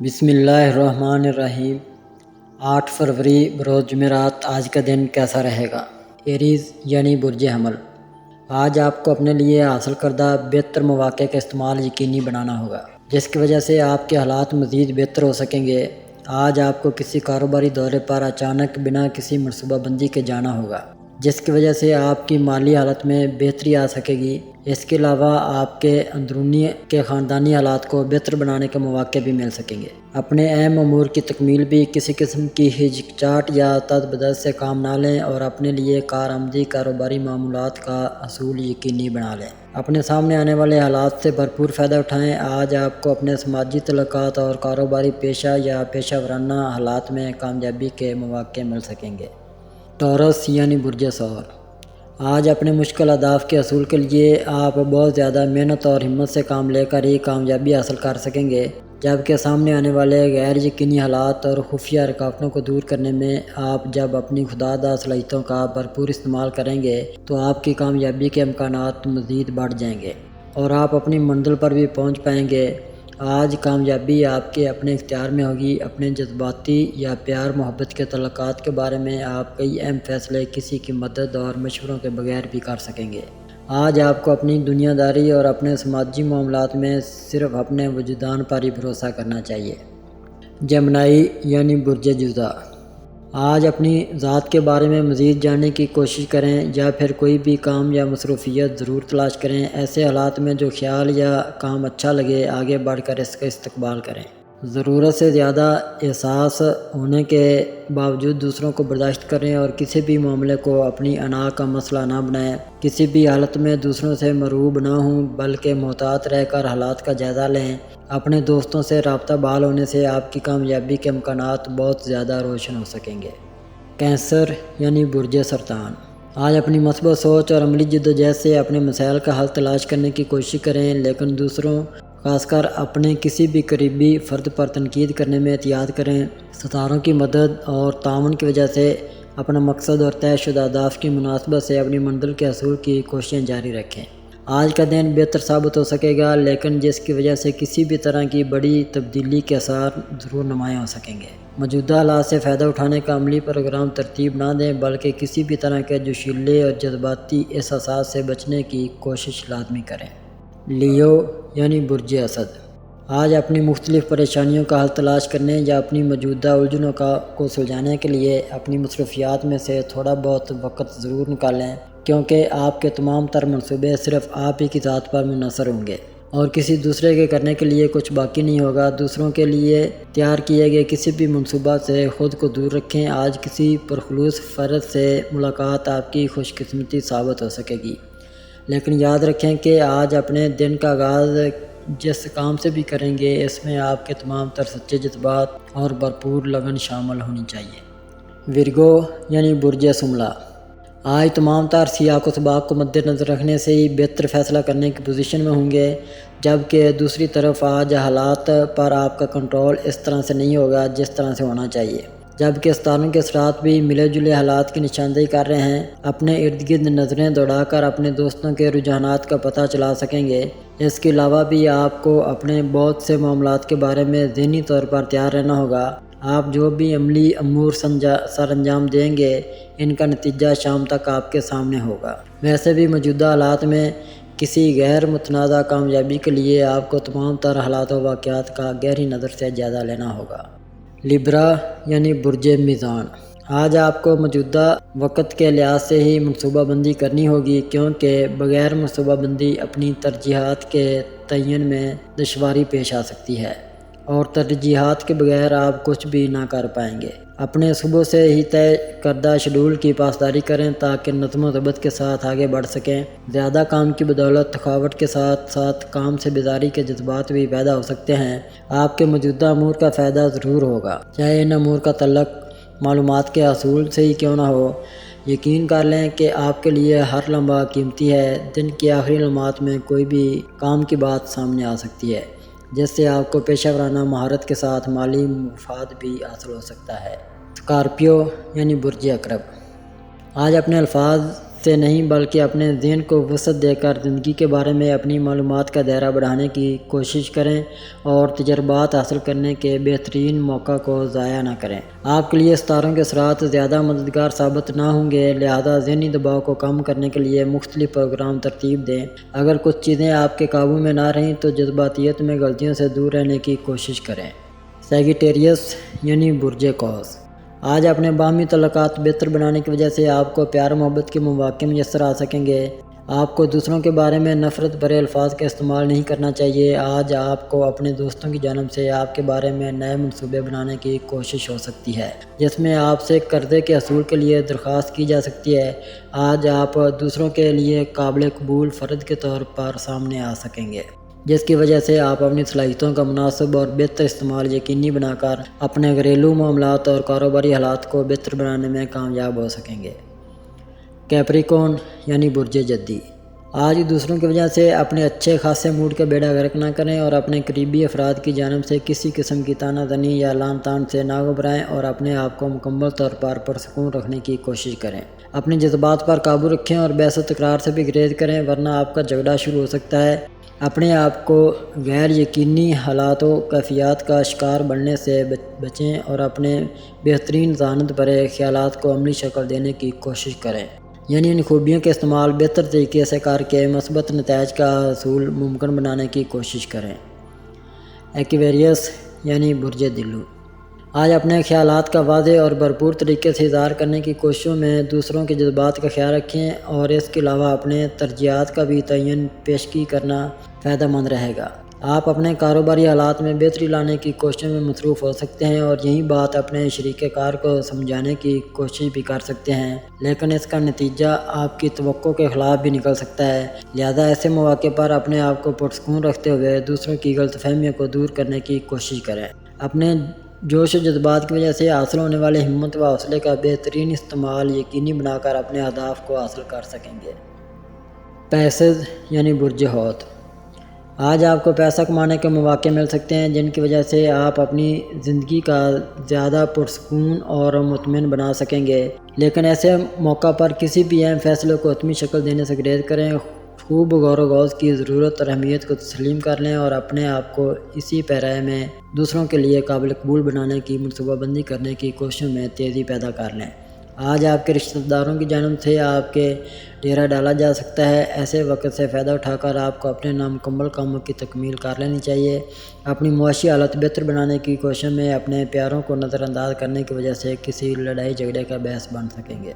بسم اللہ الرحمن الرحیم۔ 8 فروری بروز جمعرات۔ آج کا دن کیسا رہے گا؟ ایریز یعنی برج حمل، آج آپ کو اپنے لیے حاصل کردہ بہتر مواقع کا استعمال یقینی بنانا ہوگا، جس کی وجہ سے آپ کے حالات مزید بہتر ہو سکیں گے۔ آج آپ کو کسی کاروباری دورے پر اچانک بنا کسی منصوبہ بندی کے جانا ہوگا، جس کی وجہ سے آپ کی مالی حالت میں بہتری آ سکے گی۔ اس کے علاوہ آپ کے اندرونی کے خاندانی حالات کو بہتر بنانے کے مواقع بھی مل سکیں گے۔ اپنے اہم امور کی تکمیل بھی کسی قسم کی ہچکچاہٹ یا تذبذب سے کام نہ لیں اور اپنے لیے کارآمدی کاروباری معاملات کا حصول یقینی بنا لیں۔ اپنے سامنے آنے والے حالات سے بھرپور فائدہ اٹھائیں۔ آج آپ کو اپنے سماجی تعلقات اور کاروباری پیشہ یا پیشہ ورانہ حالات میں کامیابی کے مواقع مل سکیں گے۔ ٹورس یعنی برج ثور، آج اپنے مشکل اہداف کے حصول کے لیے آپ بہت زیادہ محنت اور ہمت سے کام لے کر ہی کامیابی حاصل کر سکیں گے، جبکہ سامنے آنے والے غیر یقینی حالات اور خفیہ رکاوٹوں کو دور کرنے میں آپ جب اپنی خودداد صلاحیتوں کا بھرپور استعمال کریں گے تو آپ کی کامیابی کے امکانات مزید بڑھ جائیں گے اور آپ اپنی منزل پر بھی پہنچ پائیں گے۔ آج کامیابی آپ کے اپنے اختیار میں ہوگی۔ اپنے جذباتی یا پیار محبت کے تعلقات کے بارے میں آپ کئی اہم فیصلے کسی کی مدد اور مشوروں کے بغیر بھی کر سکیں گے۔ آج آپ کو اپنی دنیا داری اور اپنے سماجی معاملات میں صرف اپنے وجدان پر ہی بھروسہ کرنا چاہیے۔ جمنائی یعنی برج جوزا، آج اپنی ذات کے بارے میں مزید جاننے کی کوشش کریں یا پھر کوئی بھی کام یا مصروفیت ضرور تلاش کریں۔ ایسے حالات میں جو خیال یا کام اچھا لگے آگے بڑھ کر اس کا استقبال کریں۔ ضرورت سے زیادہ احساس ہونے کے باوجود دوسروں کو برداشت کریں اور کسی بھی معاملے کو اپنی انا کا مسئلہ نہ بنائیں۔ کسی بھی حالت میں دوسروں سے مرعوب نہ ہوں بلکہ محتاط رہ کر حالات کا جائزہ لیں۔ اپنے دوستوں سے رابطہ بحال ہونے سے آپ کی کامیابی کے امکانات بہت زیادہ روشن ہو سکیں گے۔ کینسر یعنی برج سرطان، آج اپنی مثبت سوچ اور عملی جدوجہد سے اپنے مسائل کا حل تلاش کرنے کی کوشش کریں، لیکن دوسروں خاص کر اپنے کسی بھی قریبی فرد پر تنقید کرنے میں احتیاط کریں۔ ستاروں کی مدد اور تعاون کی وجہ سے اپنا مقصد اور طے شدہ اہداف کی مناسبت سے اپنی منزل کے حصول کی کوششیں جاری رکھیں۔ آج کا دن بہتر ثابت ہو سکے گا، لیکن جس کی وجہ سے کسی بھی طرح کی بڑی تبدیلی کے آثار ضرور نمایاں ہو سکیں گے۔ موجودہ حالات سے فائدہ اٹھانے کا عملی پروگرام ترتیب نہ دیں بلکہ کسی بھی طرح کے جوشیلے اور جذباتی احساسات سے بچنے کی کوشش لازمی کریں۔ لیو یعنی برج اسد، آج اپنی مختلف پریشانیوں کا حل تلاش کرنے یا اپنی موجودہ الجھنوں کو سلجھانے کے لیے اپنی مصروفیات میں سے تھوڑا بہت وقت ضرور نکالیں، کیونکہ آپ کے تمام تر منصوبے صرف آپ ہی کی ذات پر منحصر ہوں گے اور کسی دوسرے کے کرنے کے لیے کچھ باقی نہیں ہوگا۔ دوسروں کے لیے تیار کیے گئے کسی بھی منصوبہ سے خود کو دور رکھیں۔ آج کسی پرخلوص فرد سے ملاقات آپ کی خوش قسمتی ثابت ہو سکے گی، لیکن یاد رکھیں کہ آج اپنے دن کا آغاز جس کام سے بھی کریں گے اس میں آپ کے تمام تر سچے جذبات اور بھرپور لگن شامل ہونی چاہیے۔ ورگو یعنی برج سملا، آج تمام تر سیاق و سباق کو مد نظر رکھنے سے ہی بہتر فیصلہ کرنے کی پوزیشن میں ہوں گے، جبکہ دوسری طرف آج حالات پر آپ کا کنٹرول اس طرح سے نہیں ہوگا جس طرح سے ہونا چاہیے، جبکہ ستاروں کے اثرات بھی ملے جلے حالات کی نشاندہی کر رہے ہیں۔ اپنے ارد گرد نظریں دوڑا کر اپنے دوستوں کے رجحانات کا پتہ چلا سکیں گے۔ اس کے علاوہ بھی آپ کو اپنے بہت سے معاملات کے بارے میں ذہنی طور پر تیار رہنا ہوگا۔ آپ جو بھی عملی امور سر انجام دیں گے ان کا نتیجہ شام تک آپ کے سامنے ہوگا۔ ویسے بھی موجودہ حالات میں کسی غیر متنازع کامیابی کے لیے آپ کو تمام تر حالات و واقعات کا گہری نظر سے جائزہ لینا ہوگا۔ لیبرا یعنی برج میزان، آج آپ کو موجودہ وقت کے لحاظ سے ہی منصوبہ بندی کرنی ہوگی، کیونکہ بغیر منصوبہ بندی اپنی ترجیحات کے تعین میں دشواری پیش آ سکتی ہے اور ترجیحات کے بغیر آپ کچھ بھی نہ کر پائیں گے۔ اپنے صبح سے ہی طے کردہ شیڈول کی پاسداری کریں تاکہ نظم و ضبط کے ساتھ آگے بڑھ سکیں۔ زیادہ کام کی بدولت تھکاوٹ کے ساتھ ساتھ کام سے بیزاری کے جذبات بھی پیدا ہو سکتے ہیں۔ آپ کے موجودہ امور کا فائدہ ضرور ہوگا، چاہے ان امور کا تعلق معلومات کے حصول سے ہی کیوں نہ ہو۔ یقین کر لیں کہ آپ کے لیے ہر لمحہ قیمتی ہے۔ دن کی آخری لمحات میں کوئی بھی کام کی بات سامنے آ سکتی ہے جس سے آپ کو پیشہ ورانہ مہارت کے ساتھ مالی مفاد بھی حاصل ہو سکتا ہے۔ اسکارپیو یعنی برج عقرب، آج اپنے الفاظ سے نہیں بلکہ اپنے ذہن کو وسعت دے کر زندگی کے بارے میں اپنی معلومات کا دائرہ بڑھانے کی کوشش کریں اور تجربات حاصل کرنے کے بہترین موقع کو ضائع نہ کریں۔ آپ کے لیے ستاروں کے اثرات زیادہ مددگار ثابت نہ ہوں گے، لہذا ذہنی دباؤ کو کم کرنے کے لیے مختلف پروگرام ترتیب دیں۔ اگر کچھ چیزیں آپ کے قابو میں نہ رہیں تو جذباتیت میں غلطیوں سے دور رہنے کی کوشش کریں۔ سیجیٹیریس یعنی برج قوس، آج اپنے باہمی تعلقات بہتر بنانے کی وجہ سے آپ کو پیار محبت کے مواقع میسر آ سکیں گے۔ آپ کو دوسروں کے بارے میں نفرت بھرے الفاظ کا استعمال نہیں کرنا چاہیے۔ آج آپ کو اپنے دوستوں کی جانب سے آپ کے بارے میں نئے منصوبے بنانے کی کوشش ہو سکتی ہے، جس میں آپ سے قرضے کے حصول کے لیے درخواست کی جا سکتی ہے۔ آج آپ دوسروں کے لیے قابل قبول فرد کے طور پر سامنے آ سکیں گے، جس کی وجہ سے آپ اپنی صلاحیتوں کا مناسب اور بہتر استعمال یقینی بنا کر اپنے گھریلو معاملات اور کاروباری حالات کو بہتر بنانے میں کامیاب ہو سکیں گے۔ کیپریکون یعنی برج جدی، آج دوسروں کی وجہ سے اپنے اچھے خاصے موڈ کا بیڑا غرق نہ کریں اور اپنے قریبی افراد کی جانب سے کسی قسم کی طعنہ زنی یا لعن طعن سے نہ گھبرائیں اور اپنے آپ کو مکمل طور پر پرسکون رکھنے کی کوشش کریں۔ اپنے جذبات پر قابو رکھیں اور بحث و تکرار سے بھی گریز کریں، ورنہ آپ کا جھگڑا شروع ہو سکتا ہے۔ اپنے آپ کو غیر یقینی حالات و کیفیات کا شکار بننے سے بچیں اور اپنے بہترین ذہانت بھرے خیالات کو عملی شکل دینے کی کوشش کریں، یعنی ان خوبیوں کے استعمال بہتر طریقے سے کر کے مثبت نتائج کا حصول ممکن بنانے کی کوشش کریں۔ ایکویریس یعنی برج دلو، آج اپنے خیالات کا واضح اور بھرپور طریقے سے اظہار کرنے کی کوششوں میں دوسروں کے جذبات کا خیال رکھیں اور اس کے علاوہ اپنے ترجیحات کا بھی تعین پیشگی کرنا فائدہ مند رہے گا۔ آپ اپنے کاروباری حالات میں بہتری لانے کی کوششوں میں مصروف ہو سکتے ہیں اور یہی بات اپنے شریک کار کو سمجھانے کی کوشش بھی کر سکتے ہیں، لیکن اس کا نتیجہ آپ کی توقع کے خلاف بھی نکل سکتا ہے۔ لہذا ایسے مواقع پر اپنے آپ کو پرسکون رکھتے ہوئے دوسروں کی غلط فہمیوں کو دور کرنے کی کوشش کریں۔ اپنے جوش و جذبات کی وجہ سے حاصل ہونے والے ہمت و حوصلے کا بہترین استعمال یقینی بنا کر اپنے اہداف کو حاصل کر سکیں گے۔ پیسز یعنی برج حوت، آج آپ کو پیسہ کمانے کے مواقع مل سکتے ہیں جن کی وجہ سے آپ اپنی زندگی کا زیادہ پرسکون اور مطمئن بنا سکیں گے، لیکن ایسے موقع پر کسی بھی اہم فیصلے کو حتمی شکل دینے سے گریز کریں۔ خوب غور و خوض کی ضرورت اور اہمیت کو تسلیم کر لیں اور اپنے آپ کو اسی پیرائے میں دوسروں کے لیے قابل قبول بنانے کی منصوبہ بندی کرنے کی کوششوں میں تیزی پیدا کر لیں۔ آج آپ کے رشتہ داروں کی جانب سے آپ کے ڈیرا ڈالا جا سکتا ہے، ایسے وقت سے فائدہ اٹھا کر آپ کو اپنے نامکمل کاموں کی تکمیل کر لینی چاہیے۔ اپنی معاشی حالت بہتر بنانے کی کوششوں میں اپنے پیاروں کو نظر انداز کرنے کی وجہ سے کسی لڑائی جھگڑے کا باعث بن سکیں گے۔